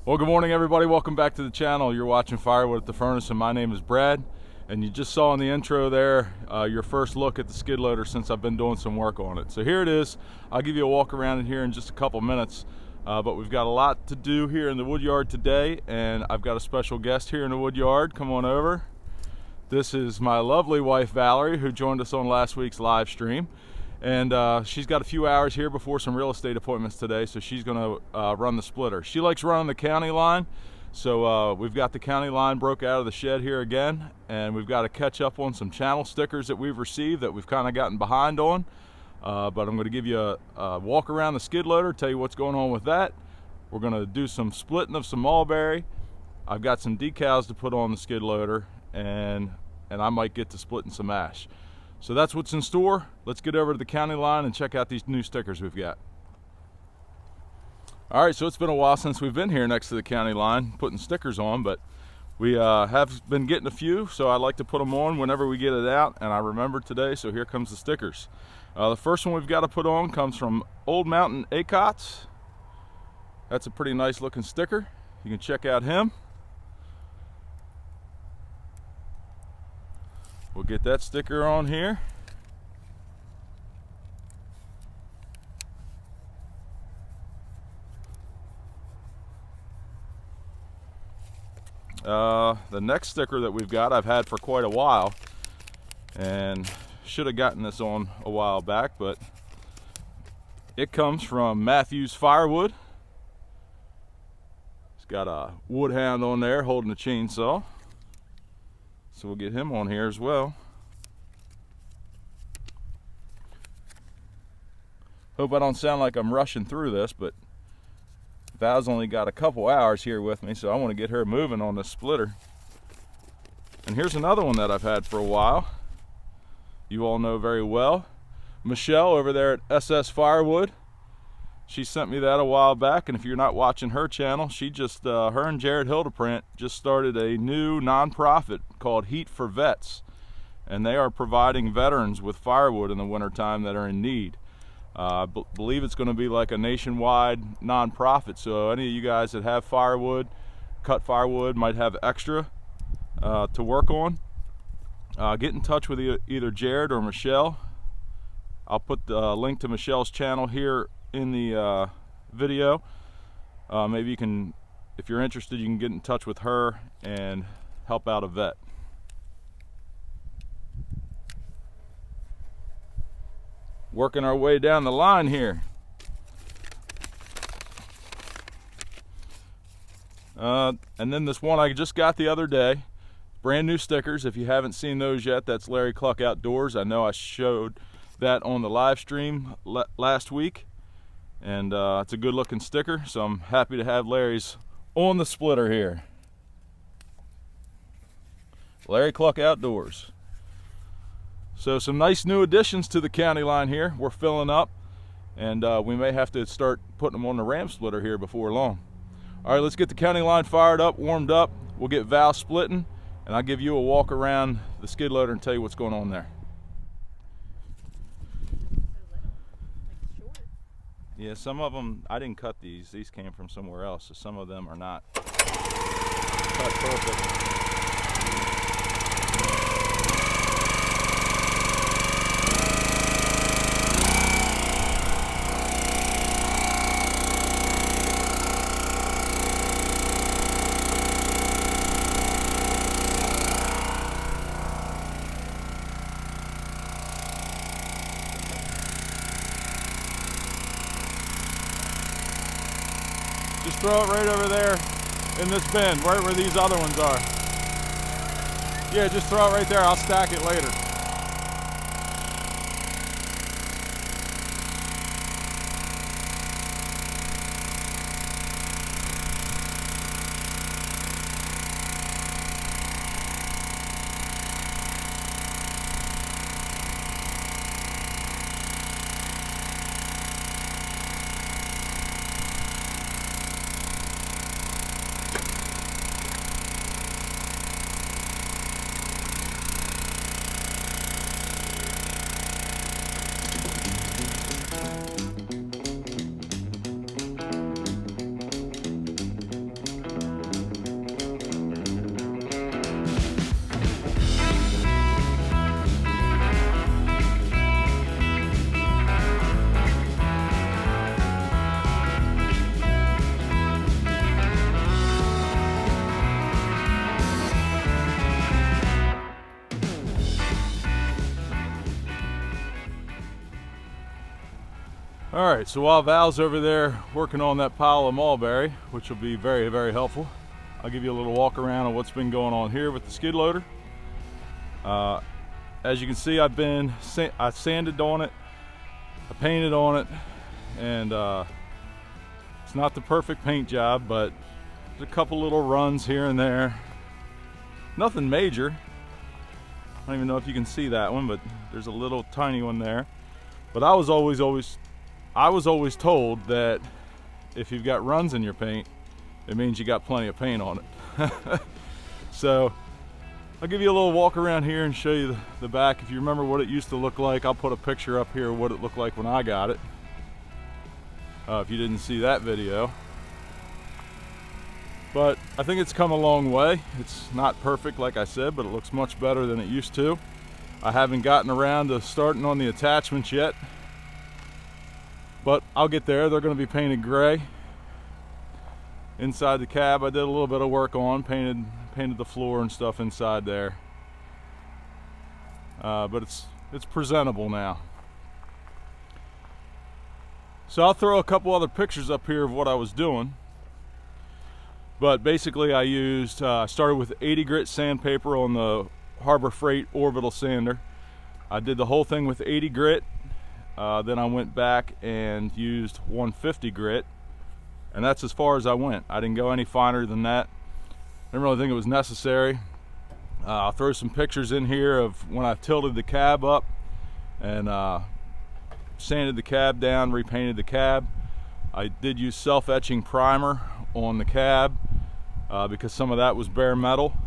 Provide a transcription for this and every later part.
Well, good morning everybody. Welcome back to the channel. You're watching Firewood at the Furnace and my name is Brad. And you just saw in the intro there your first look at the skid loader since I've been doing some work on it. So here it is. I'll give you a walk around in here in just a couple minutes. But we've got a lot to do here in the wood yard today, and I've got a special guest here in the wood yard. Come on over. This is my lovely wife Valerie, who joined us on last week's live stream. And she's got a few hours here before some real estate appointments today, so she's gonna run the splitter. She likes running the Countyline, so we've got the Countyline broke out of the shed here again, and we've got to catch up on some channel stickers that we've received that we've kind of gotten behind on. But I'm gonna give you a walk around the skid loader, tell you what's going on with that. We're gonna do some splitting of some mulberry. I've got some decals to put on the skid loader, and I might get to splitting some ash. So that's what's in store. Let's get over to the Countyline and check out these new stickers we've got. All right, so it's been a while since we've been here next to the Countyline putting stickers on, but we have been getting a few, so I like to put them on whenever we get it out, and I remembered today, so here comes the stickers. The first one we've got to put on comes from Old Mountain Acots. That's a pretty nice looking sticker. You can check out him. We'll get that sticker on here. The next sticker that we've got I've had for quite a while, and should have gotten this on a while back, but it comes from Matthew's Firewood. It's got a wood hound on there holding a chainsaw. So we'll get him on here as well. Hope I don't sound like I'm rushing through this, but Val's only got a couple hours here with me, so I want to get her moving on this splitter. And here's another one that I've had for a while. You all know very well. Michelle over there at SS Firewood. She sent me that a while back, and if you're not watching her channel, she just, her and Jared Hildeprant just started a new nonprofit called Heat for Vets. And they are providing veterans with firewood in the wintertime that are in need. I believe it's going to be like a nationwide nonprofit, so any of you guys that have firewood, cut firewood, might have extra to work on, get in touch with either Jared or Michelle. I'll put the link to Michelle's channel here in the video. Maybe you can, if you're interested, you can get in touch with her and help out a vet. Working our way down the line here. And then this one I just got the other day, brand new stickers. If you haven't seen those yet, that's Larry Cluck Outdoors. I know I showed that on the live stream last week, and it's a good looking sticker, so I'm happy to have Larry's on the splitter here. Larry Cluck Outdoors. So some nice new additions to the Countyline here. We're filling up, and we may have to start putting them on the ram splitter here before long. All right, let's get the Countyline fired up, warmed up. We'll get Val splitting, and I'll give you a walk around the skid loader and tell you what's going on there. Yeah, some of them, I didn't cut these. These came from somewhere else, so some of them are not cut perfect. Just throw it right over there in this bin, right where these other ones are. Yeah, just throw it right there. I'll stack it later. All right, so while Val's over there working on that pile of mulberry, which will be very, very helpful, I'll give you a little walk around of what's been going on here with the skid loader. As you can see, I sanded on it, I painted on it, and it's not the perfect paint job, but there's a couple little runs here and there. Nothing major. I don't even know if you can see that one, but there's a little tiny one there. But I was always told that if you've got runs in your paint, it means you got plenty of paint on it. So I'll give you a little walk around here and show you the back. If you remember what it used to look like, I'll put a picture up here of what it looked like when I got it. If you didn't see that video. But I think it's come a long way. It's not perfect, like I said, but it looks much better than it used to. I haven't gotten around to starting on the attachments yet, but I'll get there. They're going to be painted gray. Inside the cab, I did a little bit of work on, painted the floor and stuff inside there. But it's presentable now. So I'll throw a couple other pictures up here of what I was doing. But basically I started with 80 grit sandpaper on the Harbor Freight orbital sander. I did the whole thing with 80 grit. Then I went back and used 150 grit. And that's as far as I went. I didn't go any finer than that. I didn't really think it was necessary. I'll throw some pictures in here of when I tilted the cab up and sanded the cab down, repainted the cab. I did use self-etching primer on the cab because some of that was bare metal.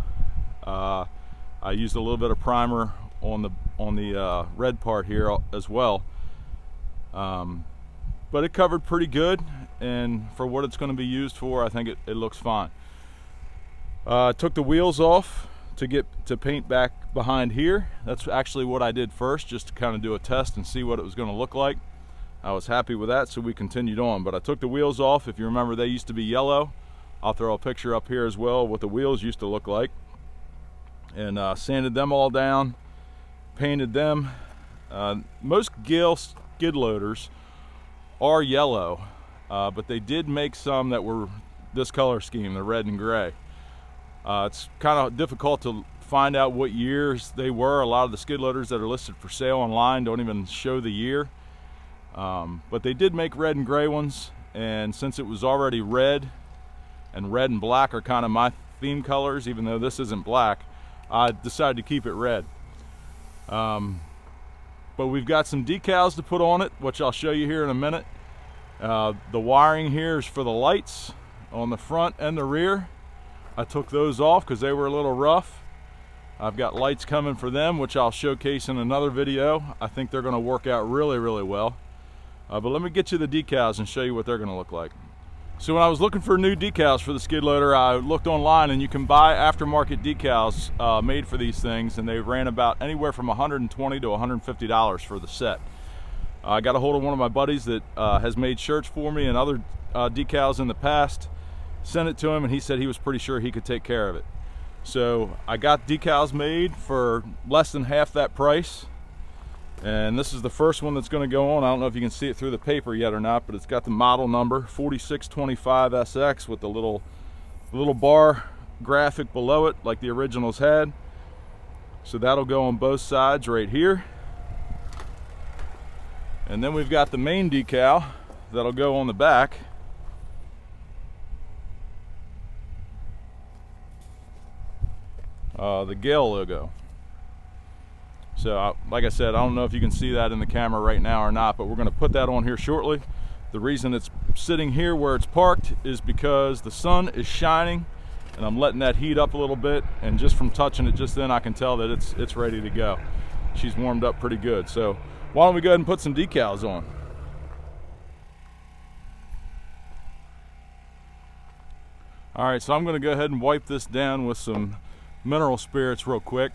I used a little bit of primer on the red part here as well. But it covered pretty good, and for what it's going to be used for, I think it looks fine. Took the wheels off to paint back behind here. That's actually what I did first, just to kind of do a test and see what it was going to look like. I was happy with that, so we continued on. But I took the wheels off. If you remember, they used to be yellow. I'll throw a picture up here as well what the wheels used to look like. And sanded them all down, painted them. Most Gale skid loaders are yellow, but they did make some that were this color scheme, the red and gray. It's kind of difficult to find out what years they were. A lot of the skid loaders that are listed for sale online don't even show the year. But they did make red and gray ones, and since it was already red, and red and black are kind of my theme colors, even though this isn't black, I decided to keep it red. But we've got some decals to put on it, which I'll show you here in a minute. The wiring here is for the lights on the front and the rear. I took those off because they were a little rough. I've got lights coming for them, which I'll showcase in another video. I think they're going to work out really, really well. But let me get you the decals and show you what they're going to look like. So when I was looking for new decals for the skid loader, I looked online, and you can buy aftermarket decals made for these things, and they ran about anywhere from $120 to $150 for the set. I got a hold of one of my buddies that has made shirts for me and other decals in the past. Sent it to him, and he said he was pretty sure he could take care of it. So I got decals made for less than half that price, and this is the first one that's going to go on. I don't know if you can see it through the paper yet or not, but it's got the model number 4625SX with the little bar graphic below it like the originals had. So that'll go on both sides right here. And then we've got the main decal that'll go on the back. The Gale logo. So like I said, I don't know if you can see that in the camera right now or not, but we're going to put that on here shortly. The reason it's sitting here where it's parked is because the sun is shining, and I'm letting that heat up a little bit, and just from touching it just then I can tell that it's ready to go. She's warmed up pretty good. So why don't we go ahead and put some decals on. All right, so I'm going to go ahead and wipe this down with some mineral spirits real quick.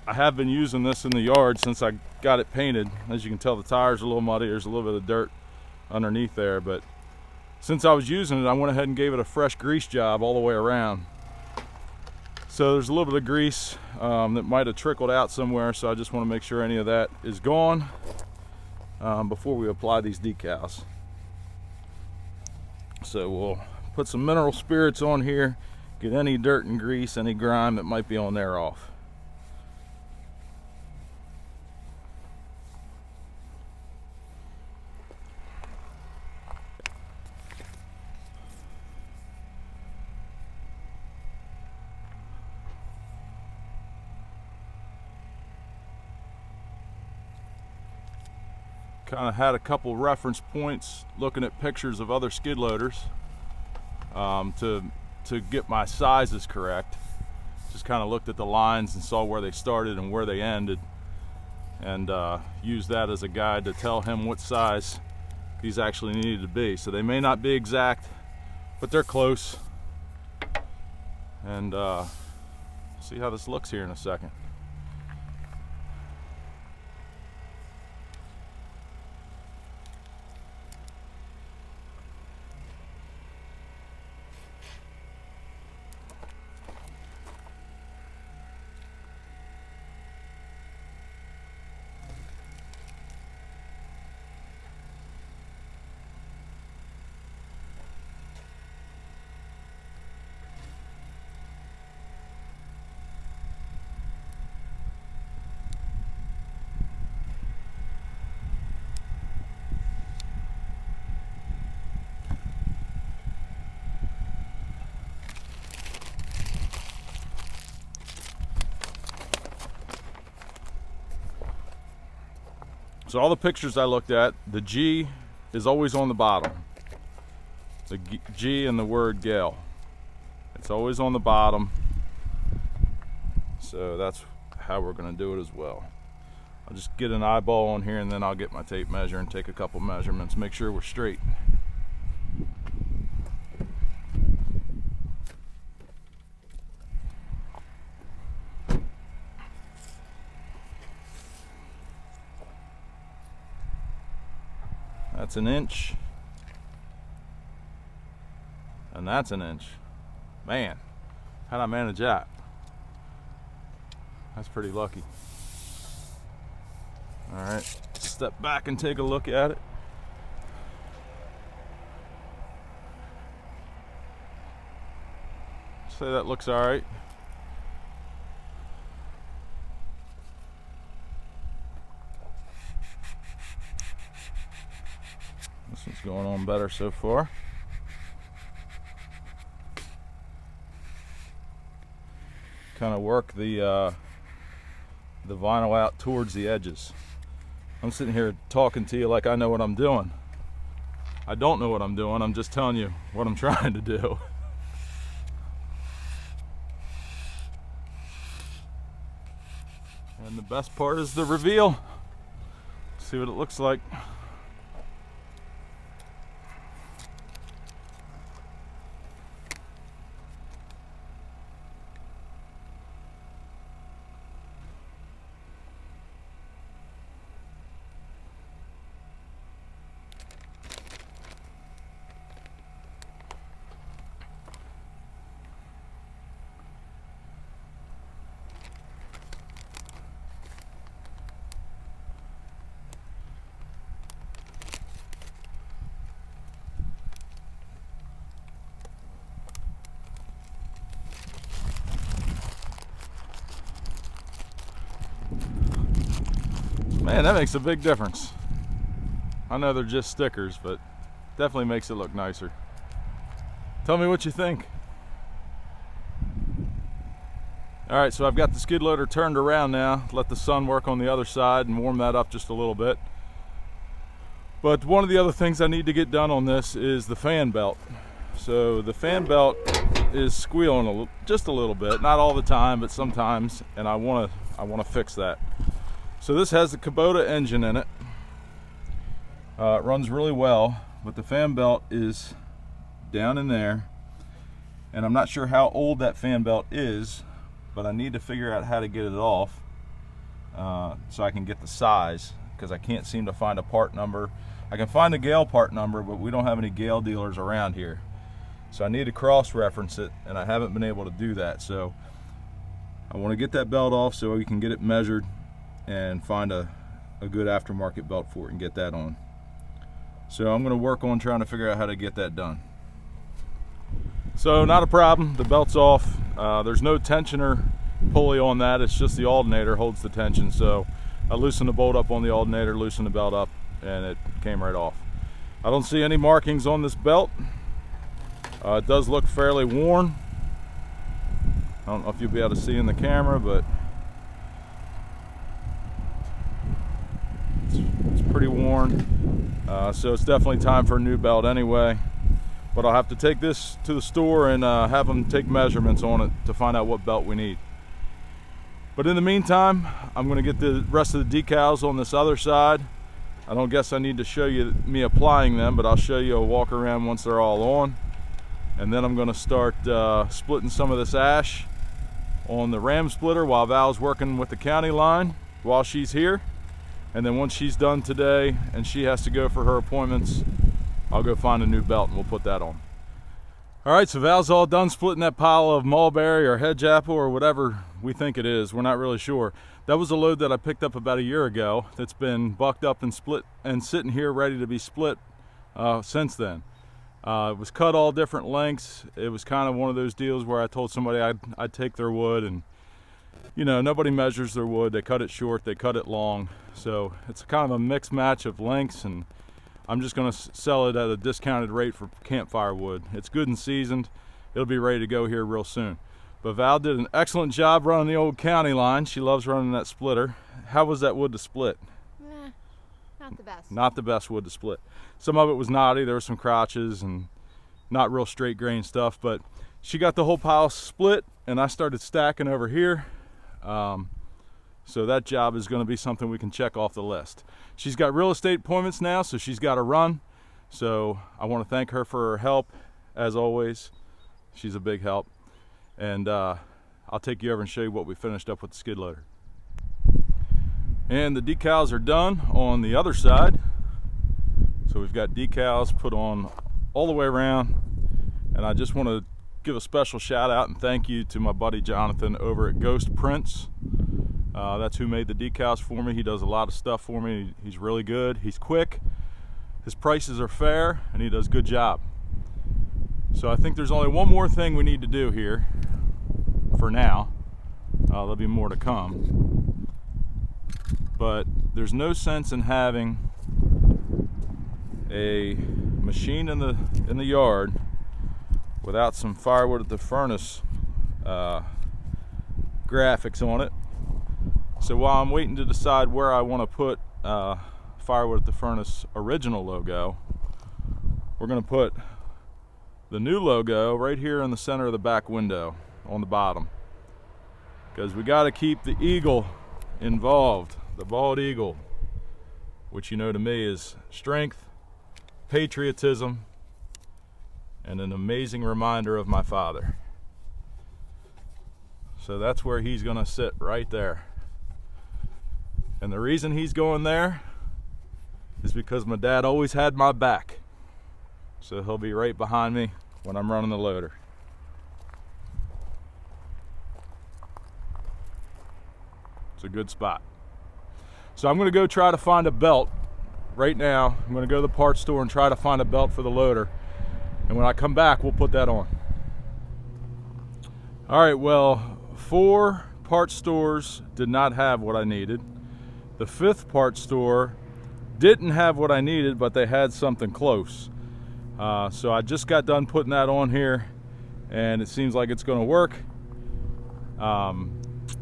I have been using this in the yard since I got it painted. As you can tell, the tires are a little muddy. There's a little bit of dirt underneath there, but since I was using it, I went ahead and gave it a fresh grease job all the way around. So there's a little bit of grease that might have trickled out somewhere, so I just want to make sure any of that is gone. before we apply these decals. So we'll put some mineral spirits on here, get any dirt and grease, any grime that might be on there off. Kind of had a couple reference points looking at pictures of other skid loaders to get my sizes correct. Just kind of looked at the lines and saw where they started and where they ended, and used that as a guide to tell him what size these actually needed to be. So they may not be exact, but they're close. And see how this looks here in a second. So all the pictures I looked at, the G is always on the bottom. The G and the word Gale. It's always on the bottom. So that's how we're going to do it as well. I'll just get an eyeball on here and then I'll get my tape measure and take a couple measurements, make sure we're straight. That's an inch, and that's an inch. Man, how'd I manage that? That's pretty lucky. All right, step back and take a look at it. Say that looks all right. This one's going on better so far. Kind of work the vinyl out towards the edges. I'm sitting here talking to you like I know what I'm doing. I don't know what I'm doing. I'm just telling you what I'm trying to do. And the best part is the reveal. See what it looks like. Man, that makes a big difference. I know they're just stickers, but definitely makes it look nicer. Tell me what you think. All right, so I've got the skid loader turned around now. Let the sun work on the other side and warm that up just a little bit. But one of the other things I need to get done on this is the fan belt. So the fan belt is squealing just a little bit, not all the time, but sometimes, and I want to fix that. So this has the Kubota engine in it. It runs really well, but the fan belt is down in there, and I'm not sure how old that fan belt is, but I need to figure out how to get it off so I can get the size, because I can't seem to find a part number. I can find a Gale part number, but we don't have any Gale dealers around here. So I need to cross-reference it, and I haven't been able to do that. So I want to get that belt off so we can get it measured and find a a good aftermarket belt for it and get that on. So I'm going to work on trying to figure out how to get that done. So not a problem, the belt's off. There's no tensioner pulley on that, it's just the alternator holds the tension. So I loosened the bolt up on the alternator, loosened the belt up, and it came right off. I don't see any markings on this belt. It does look fairly worn. I don't know if you'll be able to see in the camera, but it's pretty worn. So it's definitely time for a new belt anyway. But I'll have to take this to the store and have them take measurements on it to find out what belt we need. But in the meantime, I'm going to get the rest of the decals on this other side. I don't guess I need to show you me applying them, but I'll show you a walk around once they're all on. And then I'm going to start splitting some of this ash on the ram splitter while Val's working with the Countyline while she's here. And then once she's done today and she has to go for her appointments, I'll go find a new belt and we'll put that on. All right, so Val's all done splitting that pile of mulberry or hedge apple or whatever we think it is. We're not really sure. That was a load that I picked up about a year ago that's been bucked up and split and sitting here ready to be split since then. It was cut all different lengths. It was kind of one of those deals where I told somebody I'd take their wood, and you know, nobody measures their wood. They cut it short, they cut it long. So it's kind of a mixed match of lengths, and I'm just going to sell it at a discounted rate for campfire wood. It's good and seasoned. It'll be ready to go here real soon. But Val did an excellent job running the old Countyline. She loves running that splitter. How was that wood to split? Not the best. Not the best wood to split. Some of it was knotty. There were some crotches and not real straight grain stuff, but she got the whole pile split and I started stacking over here. So that job is going to be something we can check off the list. She's got real estate appointments now, so she's got to run. So I want to thank her for her help, as always. She's a big help. And I'll take you over and show you what we finished up with the skid loader. And the decals are done on the other side. So we've got decals put on all the way around. And I just want to give a special shout out and thank you to my buddy Jonathan over at Ghost Prints. That's who made the decals for me. He does a lot of stuff for me. He's really good. He's quick. His prices are fair, and he does a good job. So I think there's only one more thing we need to do here for now. There'll be more to come. But there's no sense in having a machine in the yard without some firewood at the furnace graphics on it. So while I'm waiting to decide where I want to put Firewood at the Furnace original logo, we're going to put the new logo right here in the center of the back window on the bottom, because we got to keep the eagle involved, the bald eagle, which you know to me is strength, patriotism, and an amazing reminder of my father. So that's where he's going to sit, right there. And the reason he's going there is because my dad always had my back. So he'll be right behind me when I'm running the loader. It's a good spot. So I'm going to go try to find a belt right now. I'm going to go to the parts store and try to find a belt for the loader. And when I come back, we'll put that on. All right, well, 4 parts stores did not have what I needed. The 5th parts store didn't have what I needed, but they had something close. So I just got done putting that on here, and it seems like it's going to work.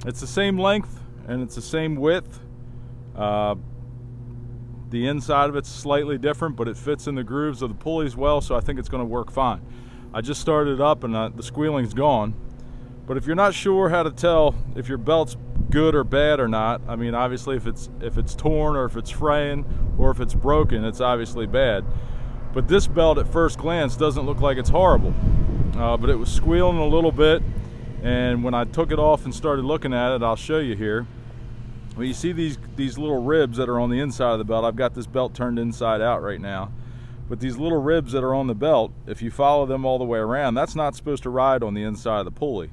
It's the same length and it's the same width. The inside of it's slightly different, but it fits in the grooves of the pulleys well, so I think it's going to work fine. I just started up and the squealing's gone. But if you're not sure how to tell if your belt's good or bad or not, I mean, obviously if it's torn or if it's fraying or if it's broken, it's obviously bad. But this belt at first glance doesn't look like it's horrible. But it was squealing a little bit, and when I took it off and started looking at it, I'll show you here. Well, you see these little ribs that are on the inside of the belt. I've got this belt turned inside out right now. But these little ribs that are on the belt, if you follow them all the way around, that's not supposed to ride on the inside of the pulley.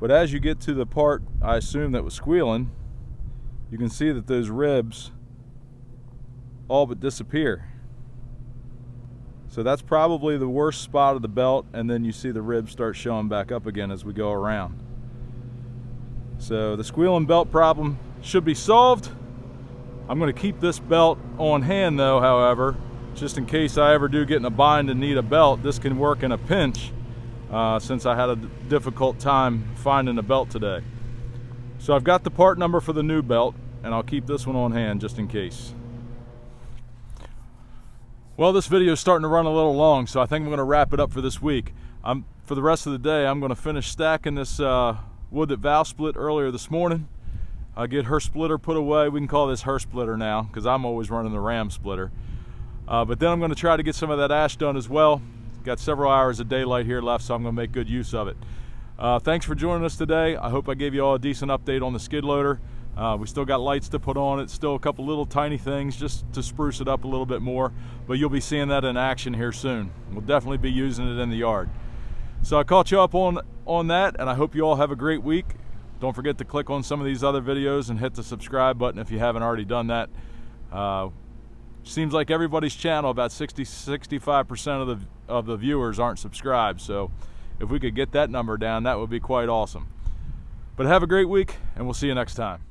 But as you get to the part, I assume, that was squealing, you can see that those ribs all but disappear. So that's probably the worst spot of the belt, and then you see the ribs start showing back up again as we go around. So the squealing belt problem should be solved. I'm going to keep this belt on hand though, however, just in case I ever do get in a bind and need a belt. This can work in a pinch, since I had a difficult time finding a belt today. So I've got the part number for the new belt, and I'll keep this one on hand just in case. Well, this video is starting to run a little long, so I think I'm going to wrap it up for this week. For the rest of the day, I'm going to finish stacking this wood that Val split earlier this morning. I'll get her splitter put away. We can call this her splitter now, because I'm always running the Ram splitter. But then I'm going to try to get some of that ash done as well. Got several hours of daylight here left, so I'm going to make good use of it. Thanks for joining us today. I hope I gave you all a decent update on the skid loader. We still got lights to put on it, still a couple little tiny things just to spruce it up a little bit more, but you'll be seeing that in action here soon. We'll definitely be using it in the yard. So I caught you up on that, and I hope you all have a great week. Don't forget to click on some of these other videos and hit the subscribe button if you haven't already done that. Seems like everybody's channel, about 60–65% of the viewers aren't subscribed, so if we could get that number down, that would be quite awesome. But have a great week, and we'll see you next time.